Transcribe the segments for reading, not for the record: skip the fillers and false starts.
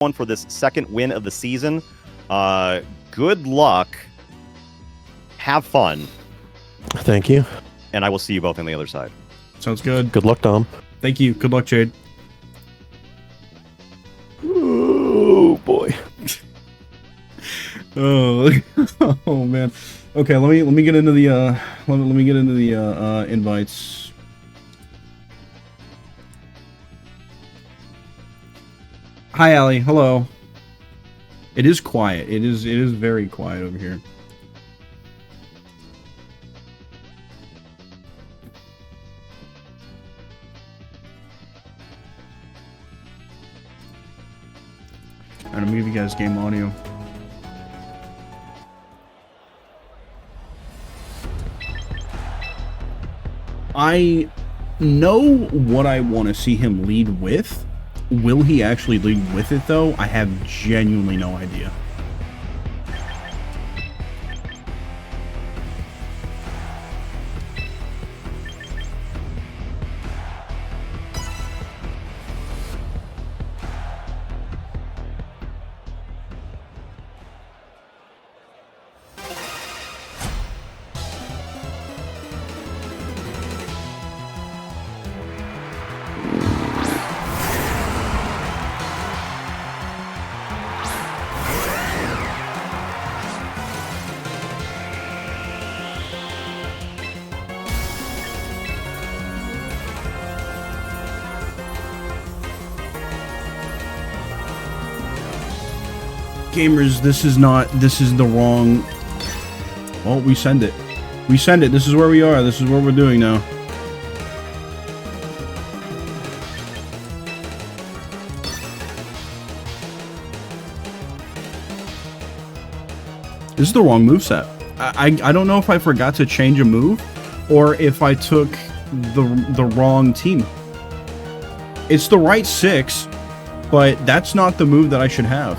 one for this second win of the season. Good luck. Have fun. Thank you. And I will see you both on the other side. Sounds good. Good luck, Dom. Thank you. Good luck, Jade. Oh boy. Oh, oh man. Okay, let me get into the let me get into the invites. Hi, Allie. Hello. It is quiet. It is very quiet over here. Alright, I'm gonna give you guys game audio. I know what I want to see him lead with. Will he actually lead with it, though? I have genuinely no idea. Gamers, this is the wrong... Well, we send it. We send it. This is where we are. This is what we're doing now. This is the wrong moveset. I don't know if I forgot to change a move or if I took the wrong team. It's the right 6, but that's not the move that I should have.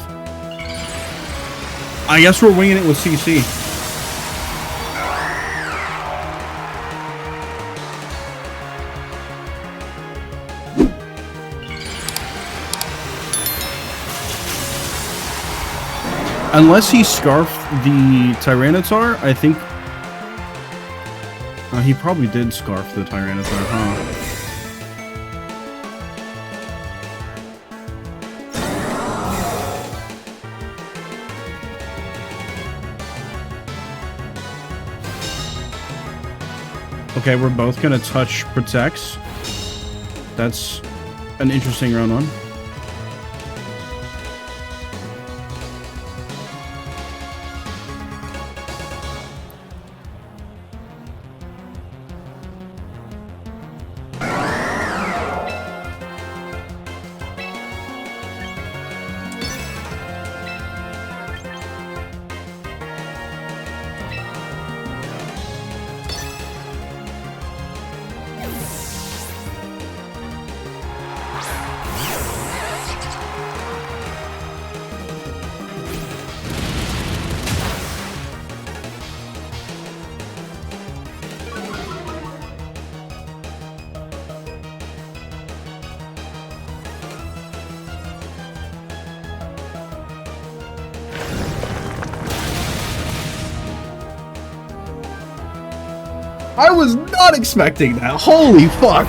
I guess we're winging it with CC. Unless he scarfed the Tyranitar, I think... he probably did scarf the Tyranitar, huh? Okay, we're both gonna touch protects. That's an interesting round one. I was not expecting that. Holy fuck.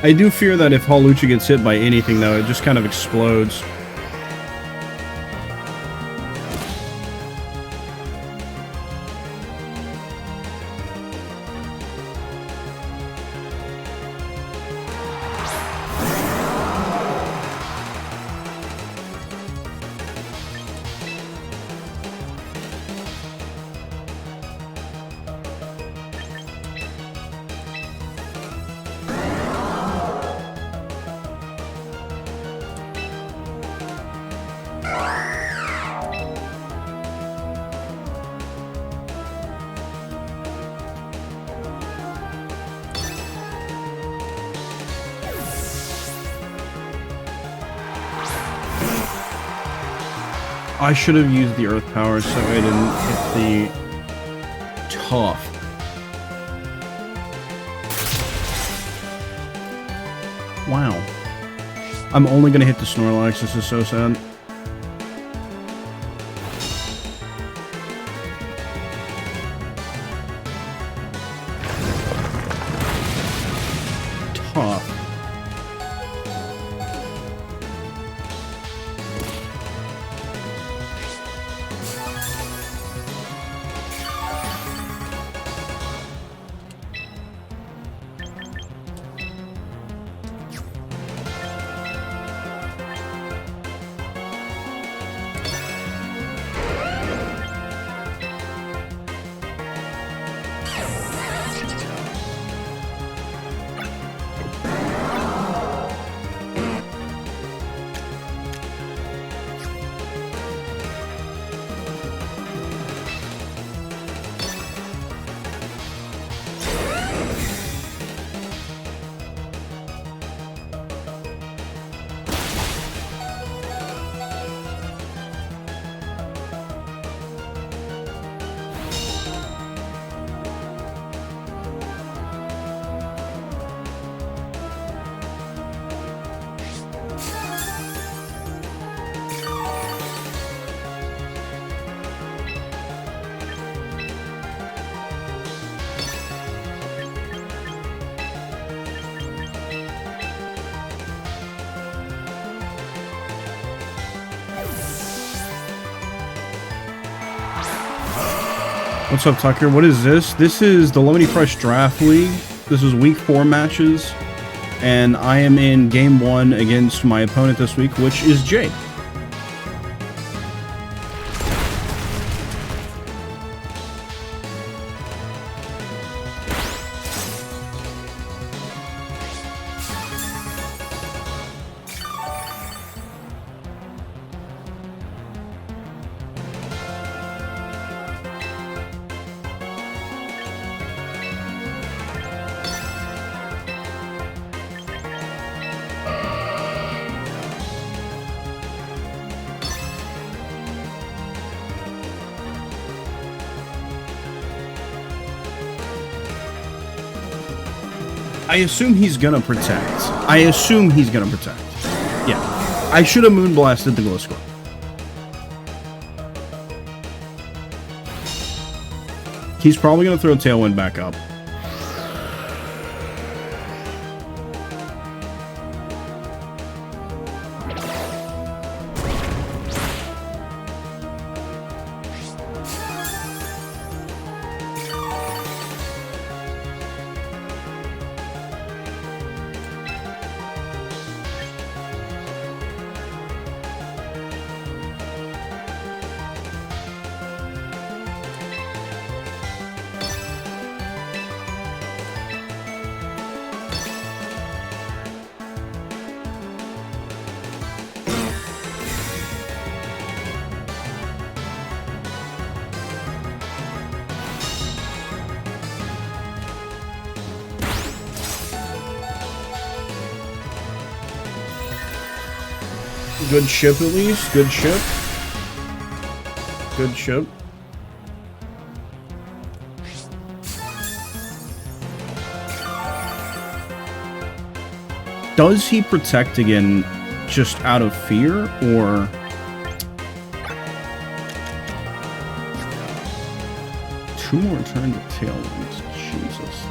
I do fear that if Hawlucha gets hit by anything, though, it just kind of explodes. I should have used the earth power so I didn't hit the tough. Wow. I'm only gonna hit the Snorlax. This is so sad. Tough. What's up, Tucker? What is this? This is the Lemony Fresh Draft League. This is week 4 matches, and I am in game 1 against my opponent this week, which is Jay. I assume he's gonna protect. Yeah. I should have Moonblasted the Gliscor. He's probably gonna throw Tailwind back up. Good ship, at least. Good ship. Good ship. Does he protect again just out of fear, or... Two more turns of Tailwinds. Jesus.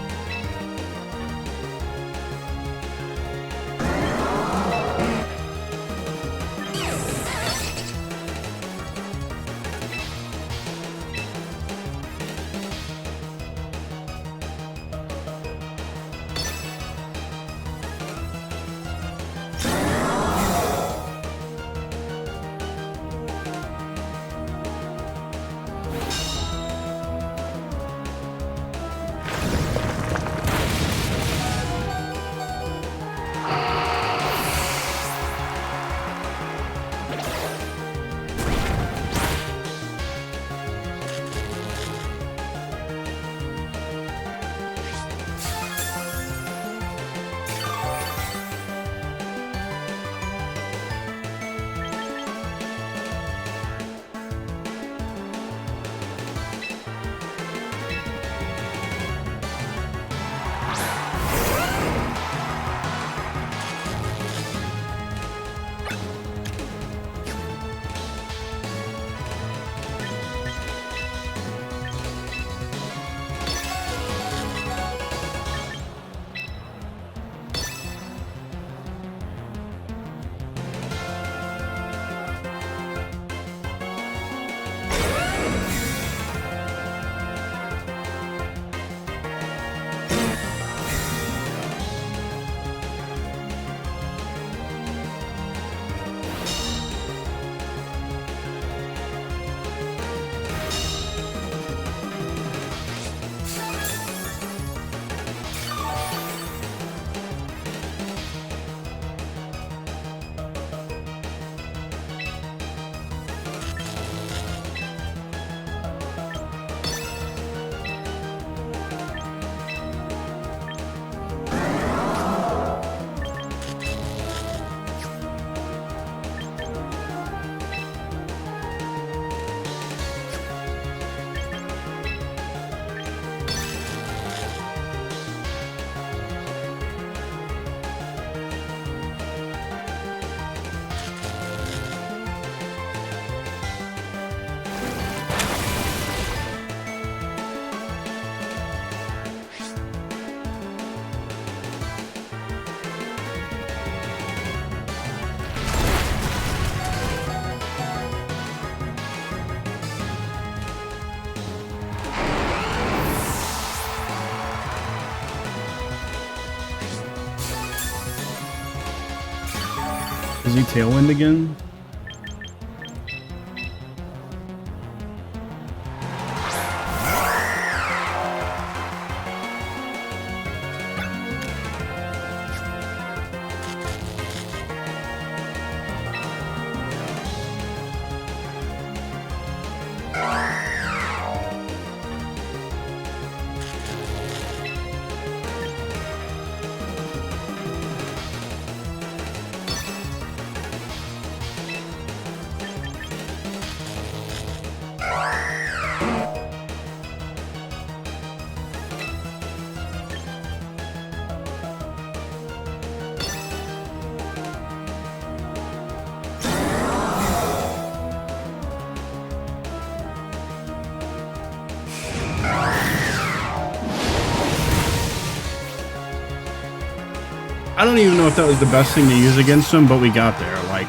Is he Tailwind again? I don't even know if that was the best thing to use against him, but we got there. Like,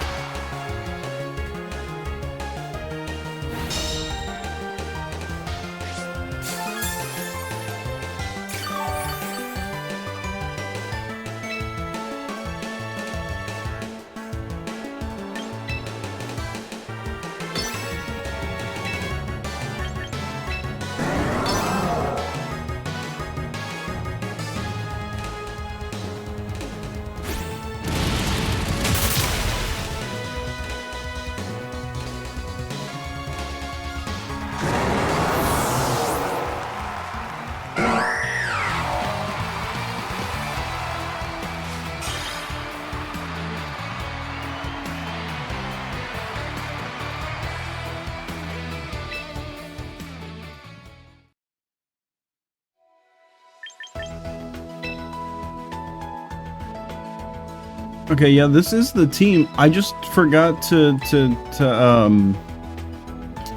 okay, yeah, this is the team. I just forgot to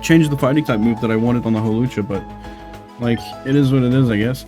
change the fighting type move that I wanted on the Holucha, but like, it is what it is, I guess.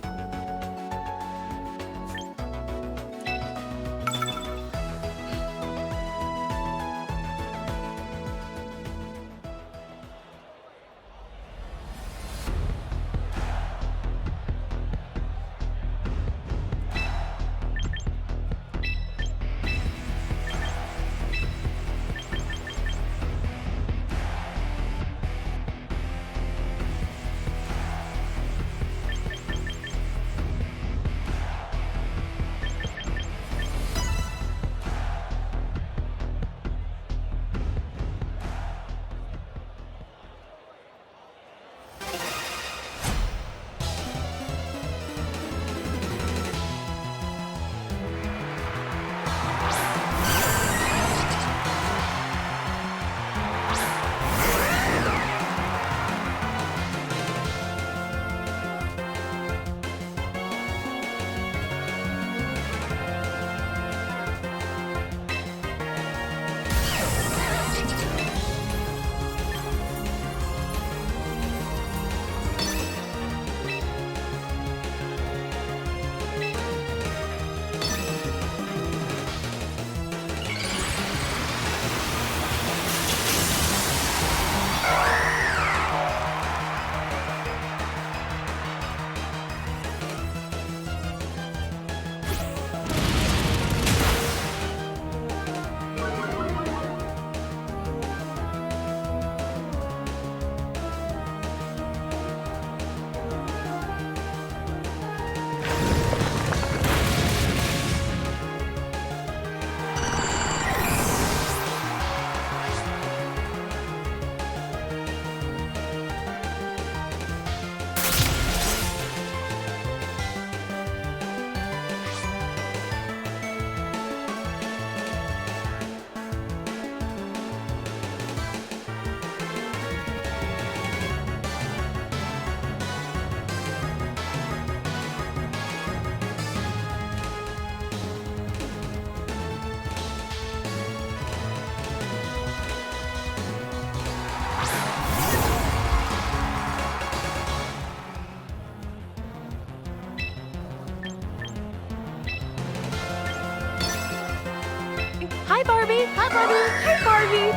Hi, Barbie. Hi, Barbie. Hi, Barbie.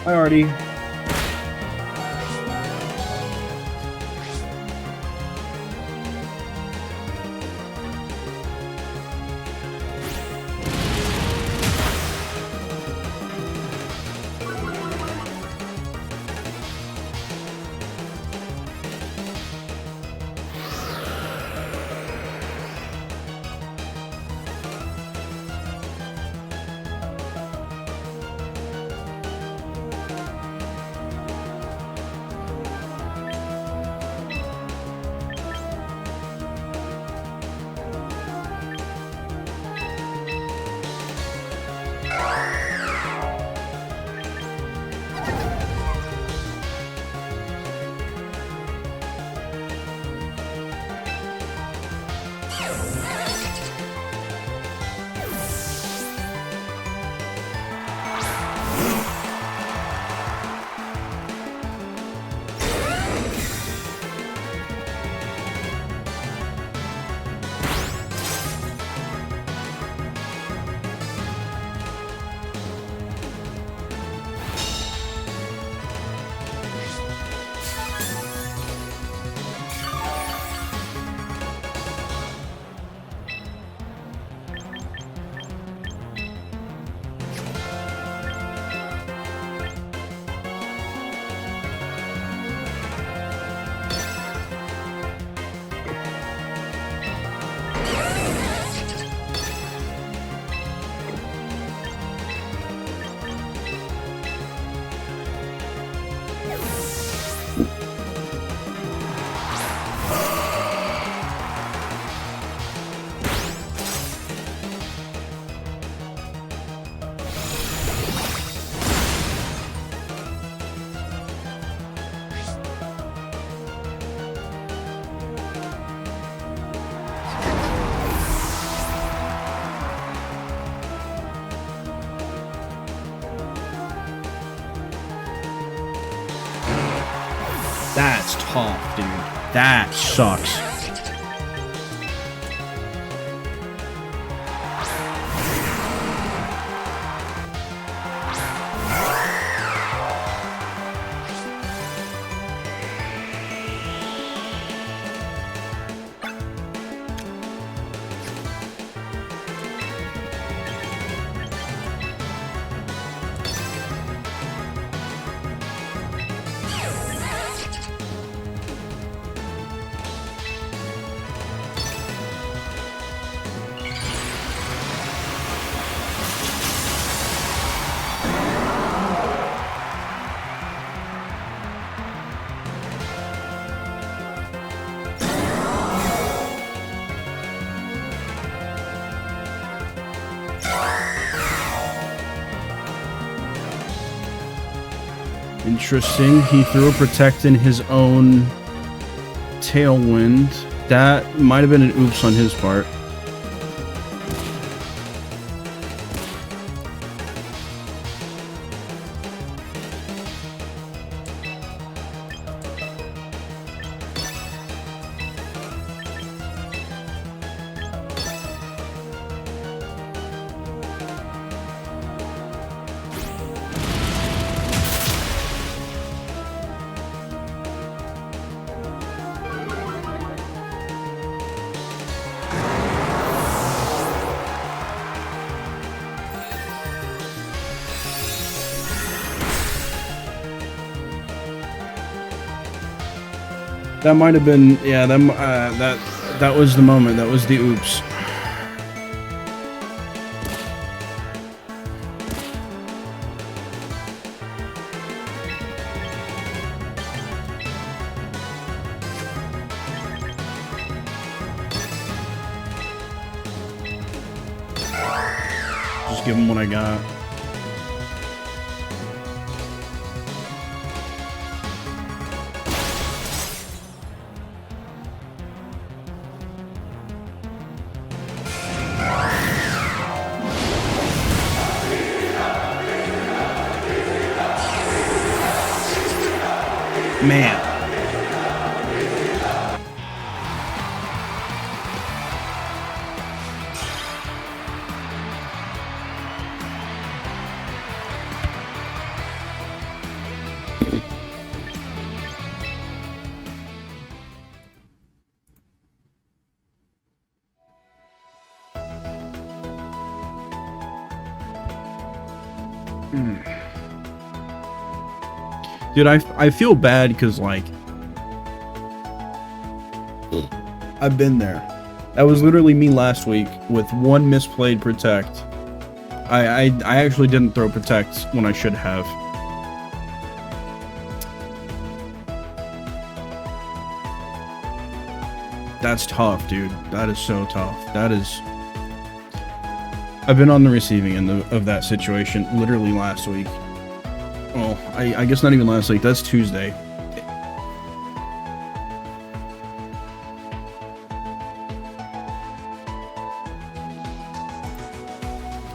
Hi, Artie. tough, dude. That sucks. Interesting. He threw a protect in his own tailwind. That might have been an oops on his part. That might have been, yeah. That was the moment. That was the oops. Just give him what I got. Man. Dude, I feel bad because, like, I've been there. That was literally me last week with one misplayed protect. I actually didn't throw protect when I should have. That's tough, dude. That is so tough. That is... I've been on the receiving end of that situation literally last week. Well, I guess not even last week. That's Tuesday.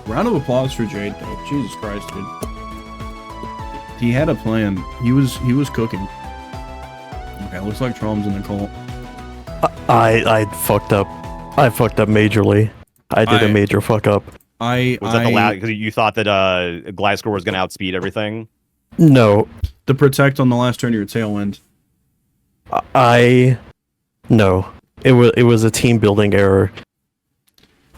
Round of applause for Jade, though. Jesus Christ, dude. He had a plan. He was cooking. Okay, looks like Trom's in the cult. I fucked up. I fucked up majorly. I did a major fuck up. Was that the last? Because you thought that Gliscor was going to outspeed everything. No. The protect on the last turn of your tailwind. No. It was a team building error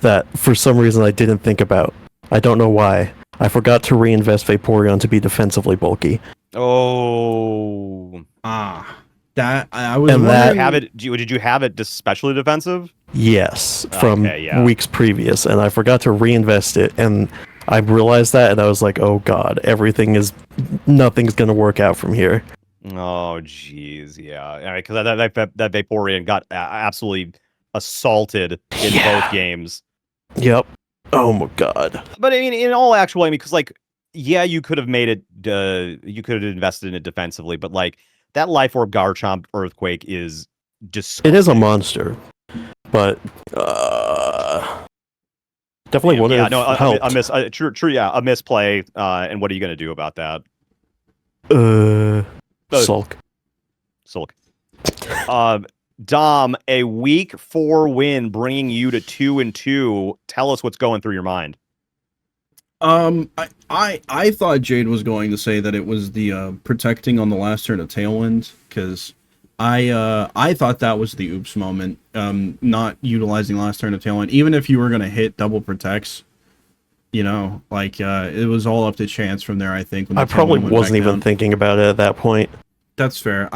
that for some reason I didn't think about. I don't know why. I forgot to reinvest Vaporeon to be defensively bulky. Oh. That I was And wondering... Did you have it specially defensive? Yes, from yeah. weeks previous, and I forgot to reinvest it, and I realized that, and I was like, oh god, nothing's gonna work out from here. Oh, jeez, yeah. Because that Vaporeon got absolutely assaulted in both games. Yep. Oh my god. But I mean, in all actuality, because like, yeah, you could have made it. You could have invested in it defensively, but like that Life Orb Garchomp Earthquake is disgusting. It is a monster, but definitely would have helped. A misplay. And what are you going to do about that? Sulk. Dom, a week 4 win bringing you to 2-2. Tell us what's going through your mind. I thought Jade was going to say that it was the protecting on the last turn of Tailwind, because I thought that was the oops moment. Not utilizing last turn of Tailwind, even if you were gonna hit double protects, it was all up to chance from there. I think when I the probably Tailwind went wasn't back even down. thinking about it at that point. That's fair.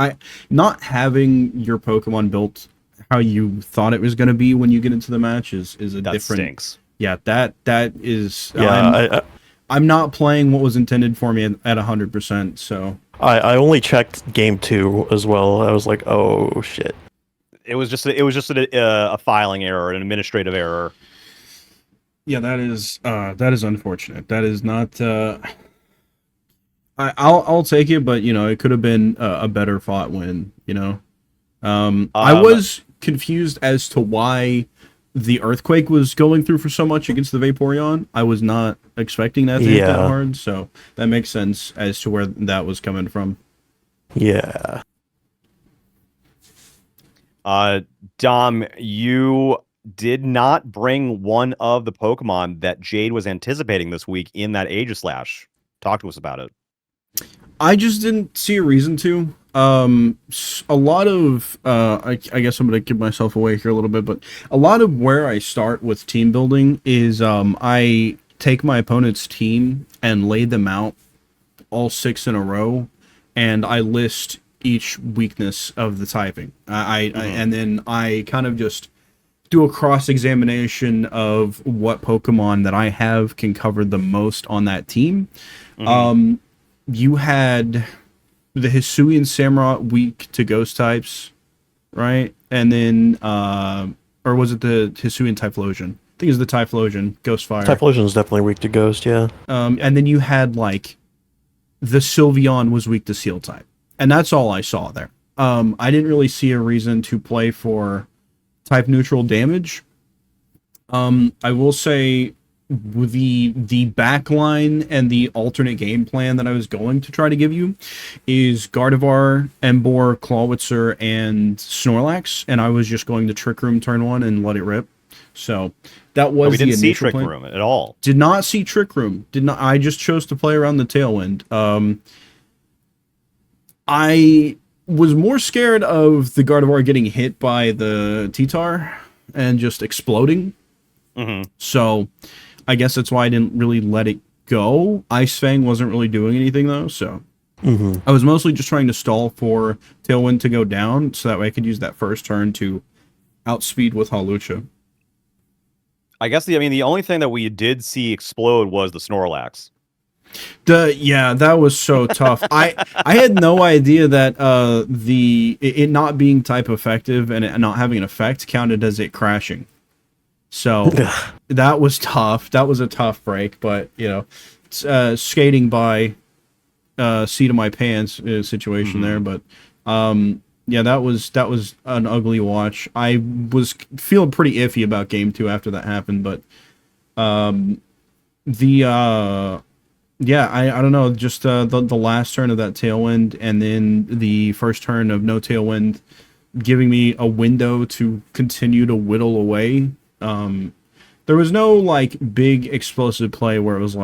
Not having your Pokemon built how you thought it was gonna be when you get into the match is a That different. stinks. Yeah, that is. Yeah, I'm not playing what was intended for me at 100%. So I only checked game 2 as well. I was like, oh shit. It was just a filing error, an administrative error. yeah, that is unfortunate. That is not. I'll take it, but it could have been a better fought win. I was confused as to why the earthquake was going through for so much against the Vaporeon. I was not expecting that to hit that hard, so that makes sense as to where that was coming from. Yeah. Dom, you did not bring one of the Pokemon that Jade was anticipating this week in that Aegislash. Talk to us about it. I just didn't see a reason to. A lot of I guess I'm gonna give myself away here a little bit, but a lot of where I start with team building is I take my opponent's team and lay them out all 6 in a row, and I list each weakness of the typing. And then I kind of just do a cross examination of what Pokemon that I have can cover the most on that team. You had the Hisuian Samurott weak to ghost types, right? And then, or was it the Hisuian Typhlosion? I think it was the Typhlosion, Ghost Fire. Typhlosion is definitely weak to ghost, yeah. And then you had the Sylveon was weak to Seal type, and that's all I saw there. I didn't really see a reason to play for type neutral damage. I will say the back line and the alternate game plan that I was going to try to give you is Gardevoir, Emboar, Clawitzer, and Snorlax, and I was just going to Trick Room turn 1 and let it rip. So that was we didn't see initial Trick plan. Room at all. Did not see Trick Room. Did not. I just chose to play around the Tailwind. I was more scared of the Gardevoir getting hit by the T-Tar and just exploding. So I guess that's why I didn't really let it go. Ice Fang wasn't really doing anything though, so I was mostly just trying to stall for Tailwind to go down so that way I could use that first turn to outspeed with Hawlucha. I guess the only thing that we did see explode was the Snorlax. Yeah, that was so tough. I had no idea that it not being type effective and it not having an effect counted as it crashing. So that was tough. That was a tough break, but skating by seat of my pants situation there. But yeah, that was an ugly watch. I was feeling pretty iffy about game 2 after that happened, but yeah, I don't know, just the last turn of that Tailwind and then the first turn of no Tailwind giving me a window to continue to whittle away. There was no big explosive play where it was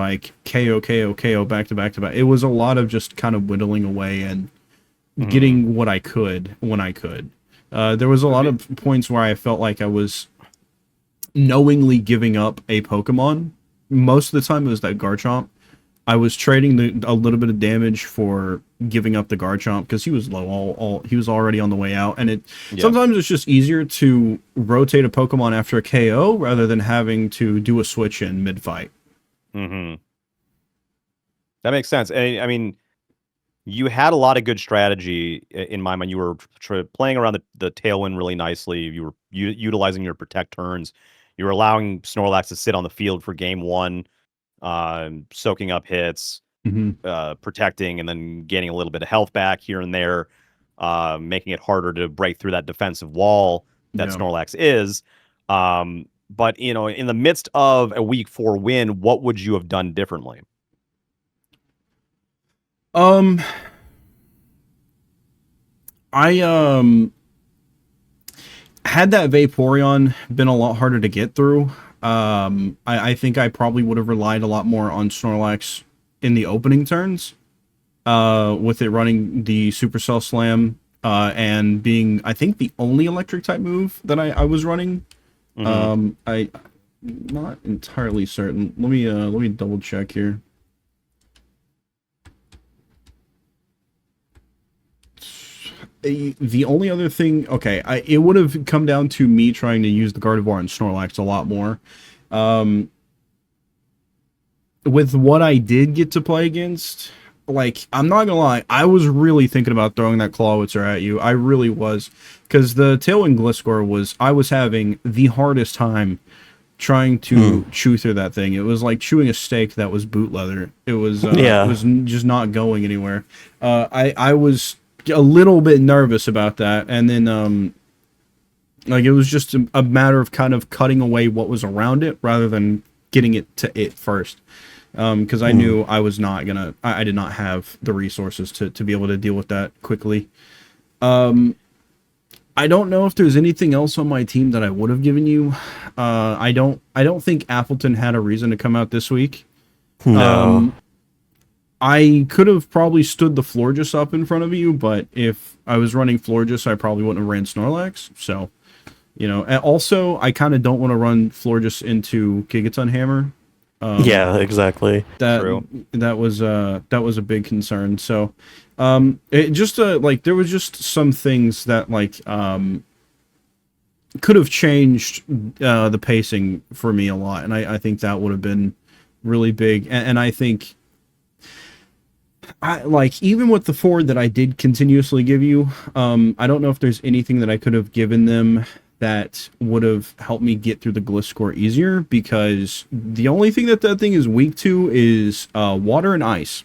KO, KO, KO back to back to back. It was a lot of just kind of whittling away and getting what I could when I could. There was a lot of points where I felt like I was knowingly giving up a Pokemon. Most of the time it was that Garchomp. I was trading a little bit of damage for giving up the Garchomp because he was low. He was already on the way out, and sometimes it's just easier to rotate a Pokemon after a KO rather than having to do a switch in mid fight. That makes sense. And I mean, you had a lot of good strategy in my mind. You were playing around the Tailwind really nicely. You were utilizing your protect turns. You were allowing Snorlax to sit on the field for game 1. Soaking up hits, protecting, and then gaining a little bit of health back here and there, making it harder to break through that defensive wall that Snorlax is. But in the midst of a week 4 win, what would you have done differently? I had that Vaporeon been a lot harder to get through, I think I probably would have relied a lot more on Snorlax in the opening turns, with it running the Supercell Slam, and being, I think, the only electric type move that I was running. I'm not entirely certain. Let me double check here. The only other thing, okay, it would have come down to me trying to use the Gardevoir and Snorlax a lot more. With what I did get to play against, like, I'm not gonna lie, I was really thinking about throwing that Clawitzer at you. I really was, because the Tailwind Gliscor I was having the hardest time trying to chew through that thing. It was like chewing a steak that was boot leather. It was it was just not going anywhere. I was a little bit nervous about that, and then like, it was just a matter of kind of cutting away what was around it rather than getting it to it first, because I knew I was not gonna, I did not have the resources to be able to deal with that quickly. I don't know if there's anything else on my team that I would have given you. I don't think Appleton had a reason to come out this week. No. I could have probably stood the Florges up in front of you, but if I was running Florges, I probably wouldn't have ran Snorlax. So, you know, and also I kind of don't want to run Florges into Gigaton Hammer. Yeah, exactly. That was a big concern. So, it just like, there was just some things that, like, could have changed the pacing for me a lot, and I think that would have been really big. And I think, like, even with the forward that I did continuously give you, I don't know if there's anything that I could have given them that would have helped me get through the Gliscor easier, because the only thing that thing is weak to is water and ice.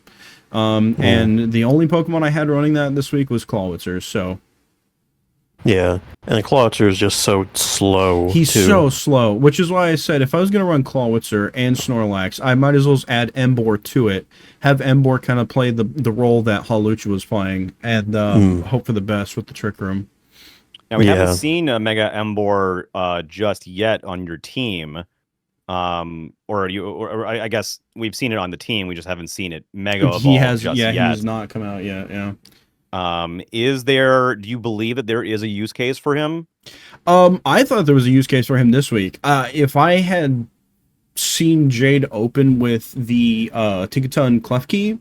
And the only Pokemon I had running that this week was Clawitzer, so... Yeah, and Clawitzer is just so slow. He's too. so slow, which is why I said if I was going to run Clawitzer and Snorlax, I might as well add Emboar to it, have Emboar kind of play the role that Hawlucha was playing, and hope for the best with the Trick Room. Now, we haven't seen a Mega Emboar just yet on your team. Or I guess we've seen it on the team, we just haven't seen it Mega evolve just yet. He has not come out yet, yeah. Do you believe that there is a use case for him? I thought there was a use case for him this week. If I had seen Jade open with the Tinkaton Klefki,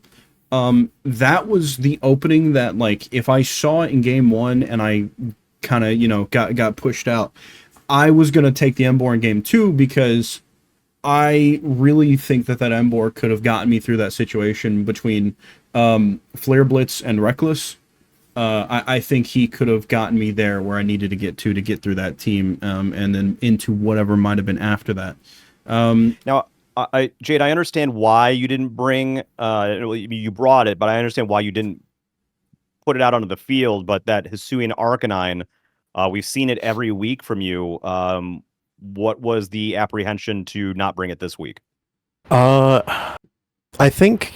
that was the opening that, like, if I saw it in game 1 and I kind of, you know, got pushed out, I was going to take the Emboar in game 2, because I really think that Emboar could have gotten me through that situation between Flare Blitz and Reckless. I think he could have gotten me there where I needed to get through that team, and then into whatever might have been after that. Now, Jade, I understand why you didn't bring, you brought it, but I understand why you didn't put it out onto the field, but that Hisuian Arcanine, we've seen it every week from you. What was the apprehension to not bring it this week? I think...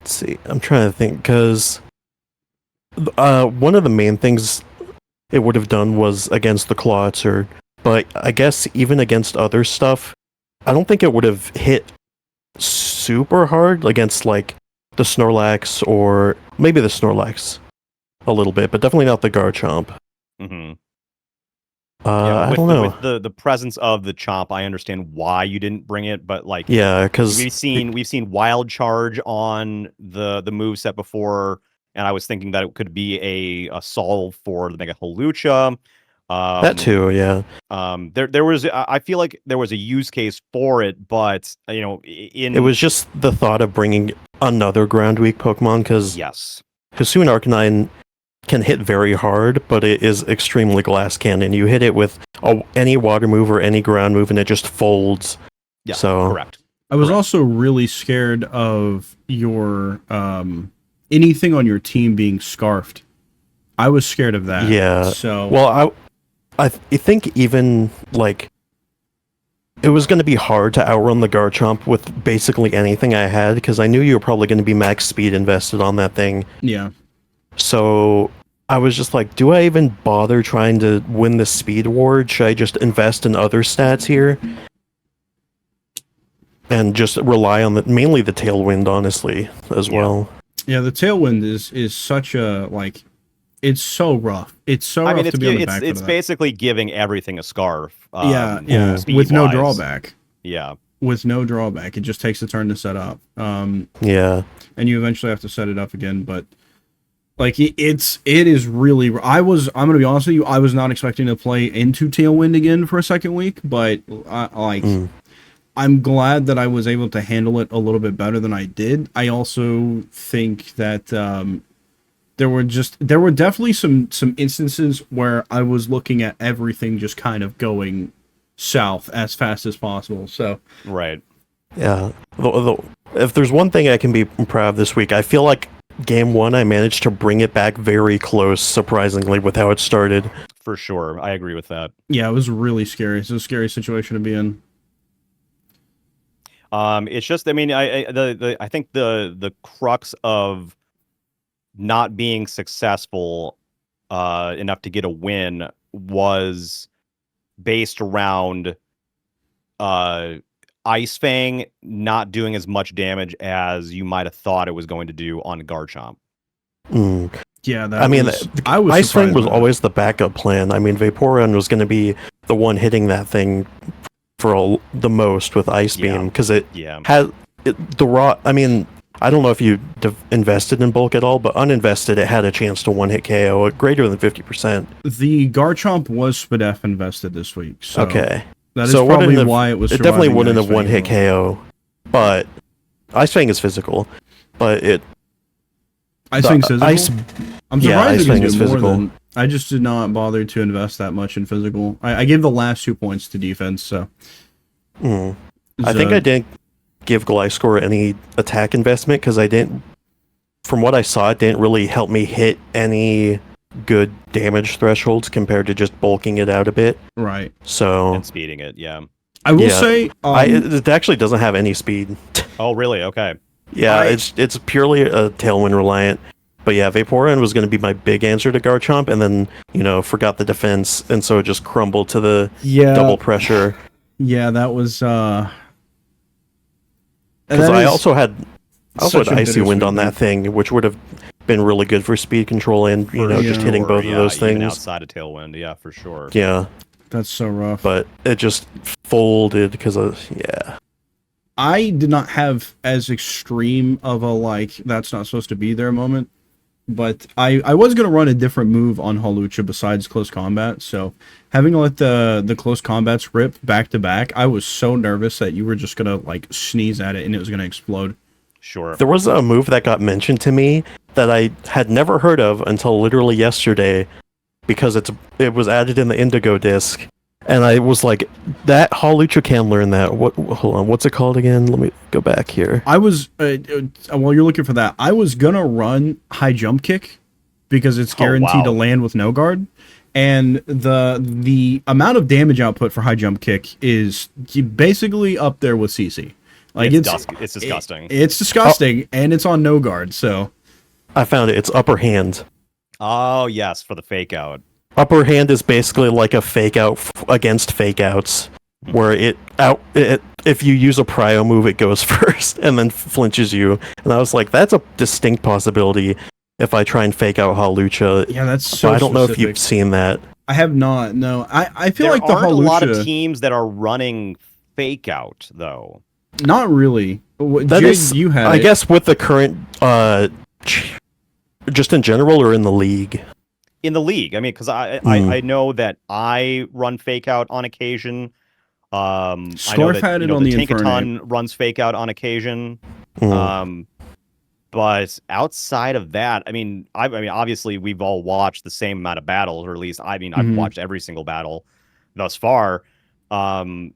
Let's see, I'm trying to think, because one of the main things it would have done was against the Clawitzer, but I guess even against other stuff, I don't think it would have hit super hard against, like, the Snorlax, or maybe the Snorlax a little bit, but definitely not the Garchomp. Mm-hmm. I don't know. With the presence of the Chomp, I understand why you didn't bring it, but, like, yeah, because we've seen Wild Charge on the move set before, and I was thinking that it could be a solve for the Mega Hawlucha. That too, yeah. There was, I feel like there was a use case for it, but, you know, it was just the thought of bringing another ground weak Pokemon, because yes, Hisuian Arcanine can hit very hard, but it is extremely glass cannon. You hit it with any water move or any ground move, and it just folds. Yeah, so correct. I was also really scared of your anything on your team being scarfed. I was scared of that. Yeah. So, well, I think even, like, it was going to be hard to outrun the Garchomp with basically anything I had, because I knew you were probably going to be max speed invested on that thing. Yeah. So I was just like, do I even bother trying to win the speed award? Should I just invest in other stats here? And just rely on mainly the Tailwind, honestly, as well. Yeah, the Tailwind is such a, like, it's so rough. It's so rough to be on the back it's of that. basically giving everything a scarf. Yeah, with speed-wise. no drawback. Yeah. With no drawback. It just takes a turn to set up. Yeah. And you eventually have to set it up again, but like it is really I'm going to be honest with you, I was not expecting to play into Tailwind again for a second week, but I'm glad that I was able to handle it a little bit better than I did. I also think that there were definitely some instances where I was looking at everything just kind of going south as fast as possible. So right. Yeah. If there's one thing I can be proud of this week, I feel like game 1 I managed to bring it back very close, surprisingly, with how it started. For sure. I agree with that. Yeah, it was really scary. It's a scary situation to be in. It's just, I mean, I think the crux of not being successful enough to get a win was based around Ice Fang not doing as much damage as you might have thought it was going to do on Garchomp. Yeah, Ice Fang was always the backup plan. I mean, Vaporeon was going to be the one hitting that thing for the most with Ice Beam, because it had the raw. I mean, I don't know if you invested in bulk at all, but uninvested, it had a chance to one-hit KO at greater than 50%. The Garchomp was SPDF invested this week. So okay. That is probably why it was. It definitely wouldn't have one-hit KO, but Ice Fang is physical. But Ice Fang's physical? I'm surprised it is physical. I just did not bother to invest that much in physical. I gave the last 2 points to defense, so. I think I didn't give Gliscor any attack investment, because from what I saw, it didn't really help me hit any good damage thresholds compared to just bulking it out a bit. Right. So. And speeding it, yeah. I will say. It actually doesn't have any speed. Oh, really? Okay. Yeah, it's purely a Tailwind reliant. But yeah, Vaporeon was going to be my big answer to Garchomp, and then, forgot the defense, and so it just crumbled to the double pressure. Yeah, that was... Because I also had Icy Wind on that thing, which would have been really good for speed control and, just hitting both of those things. Even outside of Tailwind, yeah, for sure. Yeah. That's so rough. But it just folded because of, I did not have as extreme of a, that's not supposed to be there moment. But I was going to run a different move on Hawlucha besides close combat, so having to let the close combats rip back to back, I was so nervous that you were just going to sneeze at it and it was going to explode. Sure. There was a move that got mentioned to me that I had never heard of until literally yesterday, because it was added in the Indigo disc. And I was like, that Hawlucha can learn that. Hold on, what's it called again? Let me go back here. I was, while you're looking for that, I was gonna run high jump kick because it's guaranteed to land with no guard, and the amount of damage output for high jump kick is basically up there with CC. It's disgusting. It's disgusting, and it's on no guard. So I found it. It's upper hand. Oh yes, for the fake out. Upper hand is basically like a fake out against fake outs, where if you use a prio move, it goes first and then flinches you. And I was like, that's a distinct possibility if I try and fake out Hawlucha. Yeah, that's so. But I don't know if specific. you've seen that. I have not. No, I feel there like the aren't Hawlucha. A lot of teams that are running fake out though. Not really. That is, you had. I guess with the current, just in general or in the league. In the league, I mean, because I know that I run fake out on occasion. I know that had it on the the Tinkaton runs fake out on occasion. But outside of that, I mean, obviously we've all watched the same amount of battles, or at least I've watched every single battle thus far. From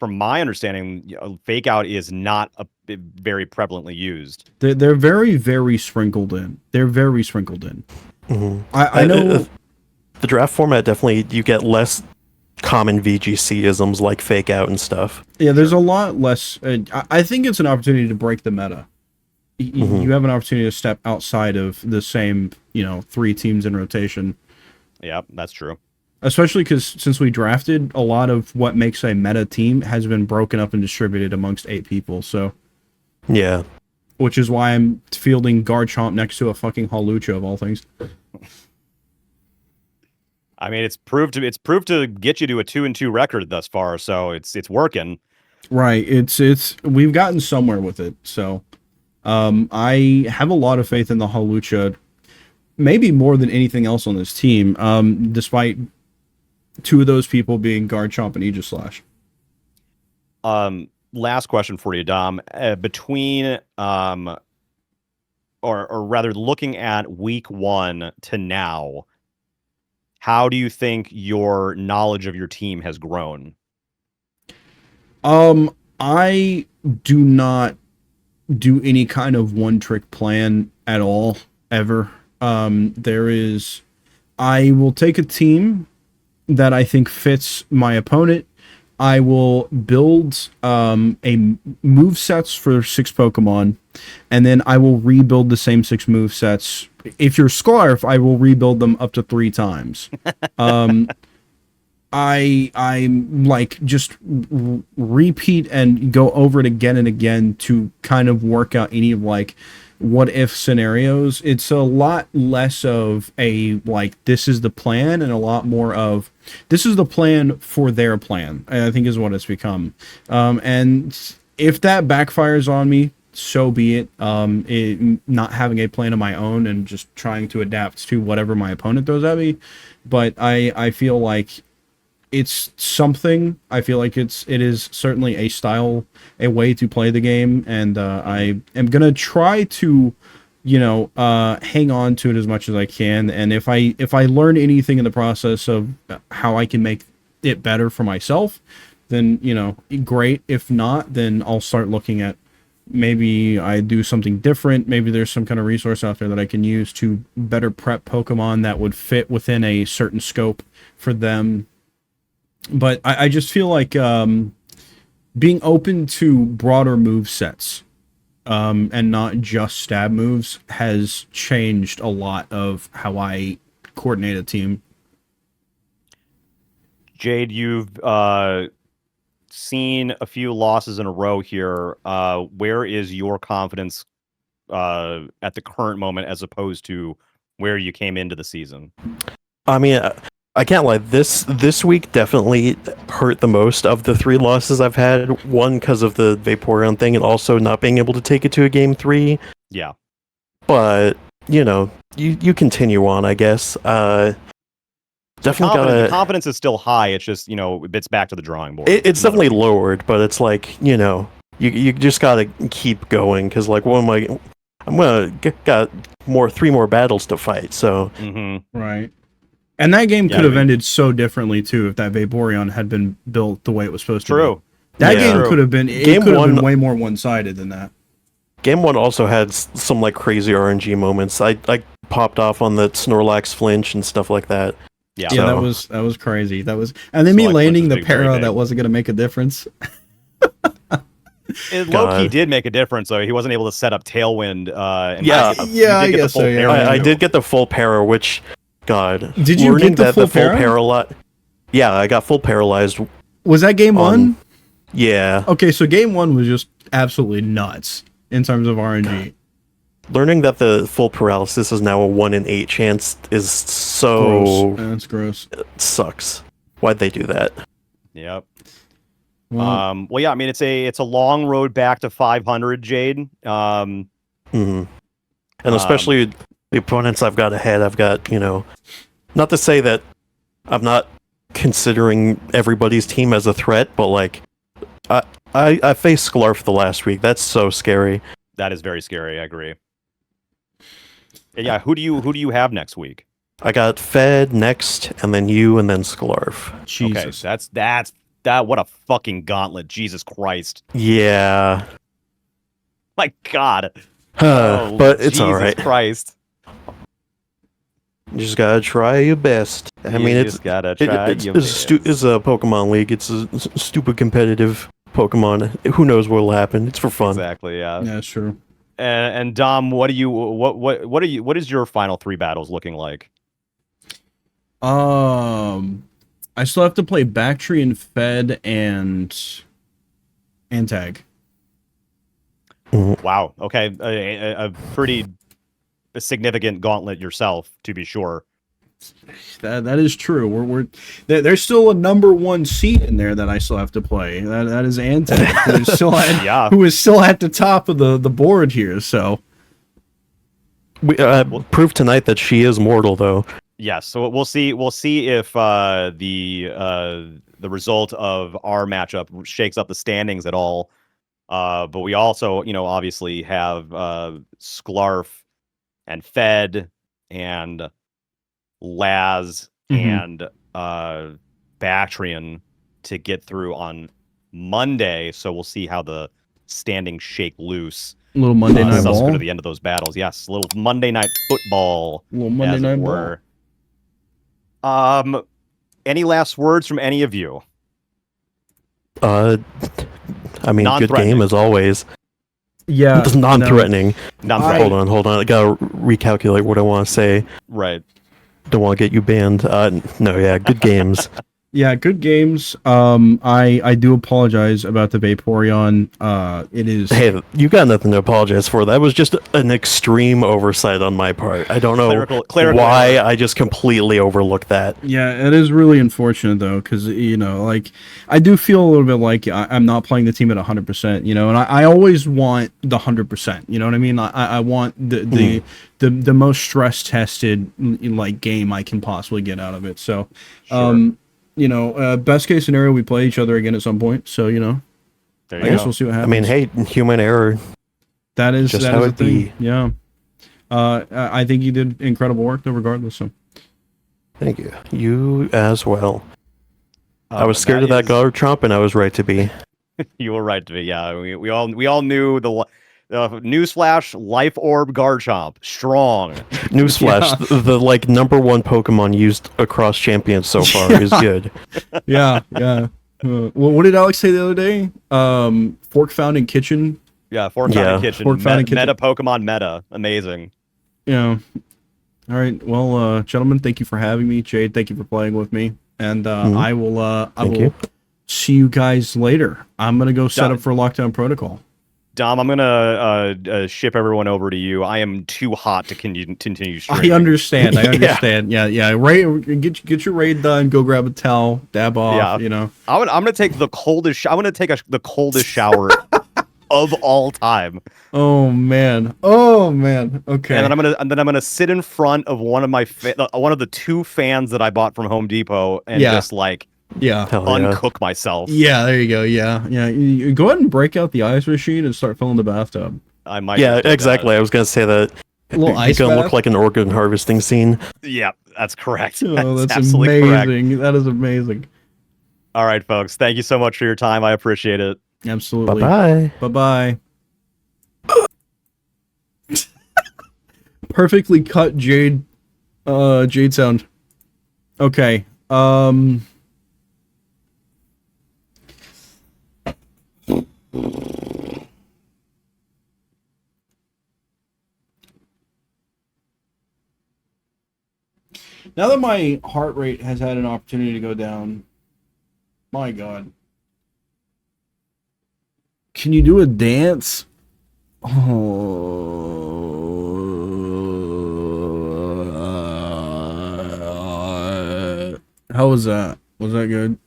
my understanding, fake out is not very prevalently used. They're very, very sprinkled in. They're very sprinkled in. Mm-hmm. I know the draft format definitely, you get less common VGC-isms like fake out and stuff. Yeah, there's a lot less. I think it's an opportunity to break the meta. You have an opportunity to step outside of the same, 3 teams in rotation. Yeah, that's true. Especially because since we drafted, a lot of what makes a meta team has been broken up and distributed amongst 8 people. So, yeah, which is why I'm fielding Garchomp next to a fucking Hawlucha of all things. I mean, it's proved to get you to a 2-2 record thus far, so it's working. Right. It's we've gotten somewhere with it. So, I have a lot of faith in the Hawlucha, maybe more than anything else on this team. Despite 2 of those people being Garchomp and Aegislash. Last question for you, Dom. Between or rather, looking at week 1 to now, how do you think your knowledge of your team has grown? I do not do any kind of one-trick plan at all, ever. I will take a team that I think fits my opponent. I will build a move sets for 6 Pokemon, and then I will rebuild the same 6 move sets. If you're Scarf, I will rebuild them up to 3 times. I like just repeat and go over it again and again to kind of work out any of like what if scenarios. It's a lot less of a like this is the plan and a lot more of this is the plan for their plan, I think is what it's become. And if that backfires on me, so be it. Not having a plan of my own and just trying to adapt to whatever my opponent throws at me. But I feel like it's something. I feel like it is certainly a style, a way to play the game, and I am gonna try to, hang on to it as much as I can. And if I learn anything in the process of how I can make it better for myself, then great. If not, then I'll start looking at maybe I do something different. Maybe there's some kind of resource out there that I can use to better prep Pokemon that would fit within a certain scope for them. But I just feel like being open to broader move sets and not just stab moves has changed a lot of how I coordinate a team. Jade, you've seen a few losses in a row here. Where is your confidence at the current moment as opposed to where you came into the season? I mean, I can't lie. This week definitely hurt the most of the 3 losses I've had. One, because of the Vaporeon thing, and also not being able to take it to a game 3. Yeah. But, you continue on, I guess. Definitely the confidence is still high. It's just, it's back to the drawing board. It's definitely lowered, but it's like, you just gotta keep going, because, like, I'm gonna got 3 more battles to fight, so... Mm-hmm. Right. And that game could have ended so differently too if that Vaporeon had been built the way it was supposed to be. That game could have been been way more one-sided than that. Game 1 also had some like crazy RNG moments. I popped off on the Snorlax flinch and stuff like that. Yeah, that was crazy. And then me landing the para that wasn't going to make a difference. Low-key did make a difference, though. He wasn't able to set up Tailwind. I guess so. Yeah. I did get the full para, which... God. Did you get the full para? Yeah, I got full paralyzed. Was that game 1? Yeah. Okay, so game 1 was just absolutely nuts in terms of RNG. Learning that the full paralysis is now a 1 in 8 chance is so... Gross. That's gross. It sucks. Why'd they do that? Yep. Well, yeah, I mean, it's a long road back to 500, Jade. And especially... the opponents I've got ahead, I've got, not to say that I'm not considering everybody's team as a threat, but like, I faced Sklarf the last week. That's so scary. That is very scary. I agree. Yeah, who do you have next week? I got Fed next, and then you, and then Sklarf. Jesus. Okay, that's what a fucking gauntlet. Jesus Christ. Yeah. My God. But it's Jesus all right. Christ. You just gotta try your best. I mean, You just gotta try it's your it's a Pokemon League. It's a stupid competitive Pokemon. Who knows what'll happen? It's for fun. Exactly, yeah. Yeah, that's true. And Dom, what is your final 3 battles looking like? I still have to play Bactrian, Fed, and Tag. Wow. Okay, a pretty significant gauntlet yourself, to be sure. That is true. There's still a number 1 seed in there that I still have to play. That is Antag, who is still at who is still at the top of the board here. So We proof tonight that she is mortal, though. Yes. So we'll see. We'll see if the result of our matchup shakes up the standings at all. But we also, obviously have Sklarf and Fed and Laz and Bactrian to get through on Monday. So we'll see how the standings shake loose. a little Monday night Subsequent ball. to the end of those battles. Yes, a little Monday night football. A little Monday as night it were. Any last words from any of you? I mean, good Non-threatening. game as always. Yeah, It's non-threatening. Non-threatening. Hold on. I gotta recalculate what I want to say. Right. Don't want to get you banned. No, yeah, good games. Yeah, good games. I do apologize about the Vaporeon. It is. Hey, you got nothing to apologize for. That was just an extreme oversight on my part. I don't know Clerical why error. I just completely overlooked that. Yeah, it is really unfortunate though, because like I do feel a little bit like I'm not playing the team at 100%. And I always want the 100%. You know what I mean? I want the most stress tested like game I can possibly get out of it. So, best case scenario, we play each other again at some point. So There I you guess go. we'll see what I happens. mean, hey, human error. that is just that how is a it thing. be. Yeah. I think you did incredible work though, regardless. So. Thank you. You as well. I was scared of that is- Garchomp, and I was right to be. You were right to be. Yeah, we all knew the newsflash. Life Orb Garchomp, strong. Newsflash: the like number 1 Pokemon used across champions so far is good. Yeah. Well, what did Alex say the other day? Fork found in kitchen. Yeah, Fork Yeah. Found in Kitchen. Fork Found in Kitchen. Meta Pokemon meta. Amazing. Yeah. All right. Well, gentlemen, thank you for having me. Jade, thank you for playing with me. And I will Thank you. see you guys later. I'm gonna go set Done. up for Lockdown Protocol. Dom, I'm gonna ship everyone over to you. I am too hot to continue streaming. I understand. I Yeah. understand. Yeah. Raid, get your raid done. Go grab a towel. Dab off. Yeah. I'm gonna take the coldest. I'm gonna take the coldest shower of all time. Oh man. Okay. And then I'm gonna sit in front of one of my one of the 2 fans that I bought from Home Depot and Yeah. just Yeah. Hell yeah. uncook myself. Yeah. There you go. Yeah. You go ahead and break out the ice machine and start filling the bathtub. I might. Yeah, just do that. exactly. I was gonna say that. A little It's ice gonna bath? look like an organ harvesting scene. Yeah, that's correct. Oh, that's absolutely correct. amazing. That is amazing. All right, folks. Thank you so much for your time. I appreciate it. Absolutely. Bye bye. Bye-bye. Perfectly cut Jade sound. Okay. Now that my heart rate has had an opportunity to go down, my God. Can you do a dance? How was that? Was that good?